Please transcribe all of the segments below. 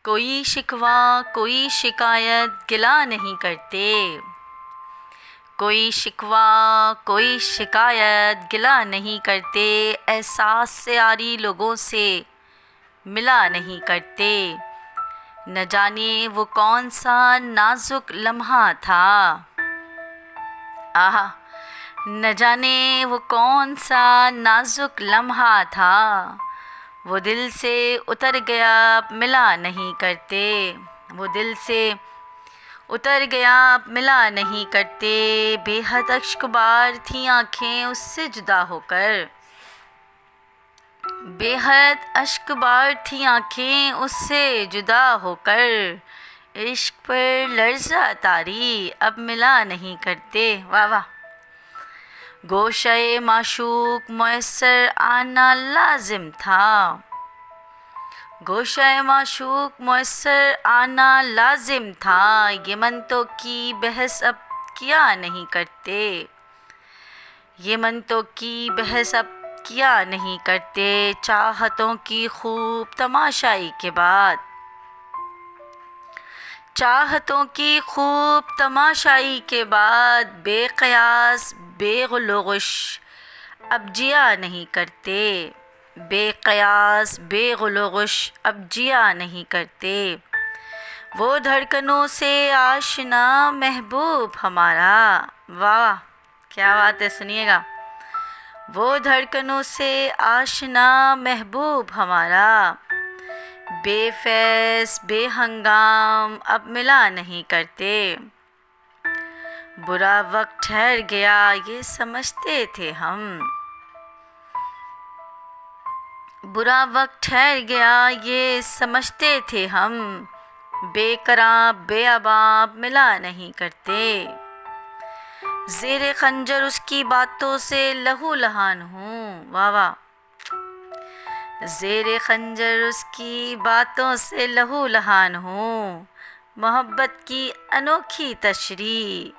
कोई शिकवा कोई शिकायत गिला नहीं करते। कोई शिकवा कोई शिकायत गिला नहीं करते। एहसास से आरी लोगों से मिला नहीं करते। न जाने वो कौन सा नाजुक लम्हा था। आहा, न जाने वो कौन सा नाजुक लम्हा था। वो दिल से उतर गया अब मिला नहीं करते। वो दिल से उतर गया अब मिला नहीं करते। बेहद अश्कबार थी आँखें उससे जुदा होकर। बेहद अश्कबार थी आँखें उससे जुदा होकर। इश्क पर लर्ज़ा तारी अब मिला नहीं करते। वाह वाह। गोशे माशूक मुयस्सर आना लाजिम था। गोशे माशूक मुयस्सर आना लाजिम था। ये मनतों की बहस अब किया नहीं करते। ये मनतों की बहस अब किया नहीं करते। चाहतों की खूब तमाशाई के बाद। चाहतों की खूब तमाशाई के बाद बेक़यास बेगुलगुश अब जिया नहीं करते। बेक़यास बेगुलगुश अब जिया नहीं करते। वो धड़कनों से आशना महबूब हमारा। वाह क्या बात है, सुनिएगा। वो धड़कनों से आशना महबूब हमारा। बेफैस बेहंगाम अब मिला नहीं करते। बुरा वक्त ठहर गया ये समझते थे हम। बुरा वक्त ठहर गया ये समझते थे हम। बेकरार बेअबाब मिला नहीं करते। ज़ेरे खंजर उसकी बातों से लहू लहान हूँ। वाह वाह। ज़ेरे खंजर उसकी बातों से लहू लहान हूँ। मोहब्बत की अनोखी तशरी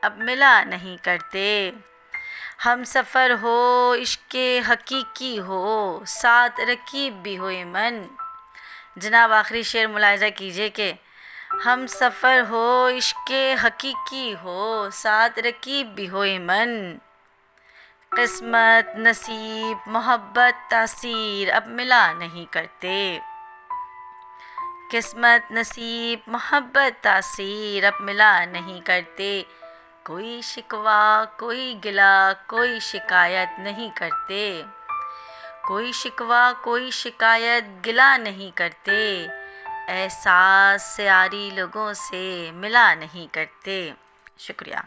अब मिला नहीं करते। हम सफ़र हो इश्क़े हकीकी हो साथ रकीब भी होए मन। जनाब आखिरी शेर मुलाहिज़ा कीजिए कि हम सफ़र हो इश्क़े हकीकी हो साथ रकीब भी होए मन। किस्मत नसीब मोहब्बत तासीर अब मिला नहीं करते। किस्मत नसीब मोहब्बत तासीर अब मिला नहीं करते। कोई शिकवा कोई गिला कोई शिकायत नहीं करते। कोई शिकवा कोई शिकायत गिला नहीं करते। एहसास से आरी लोगों से मिला नहीं करते। शुक्रिया।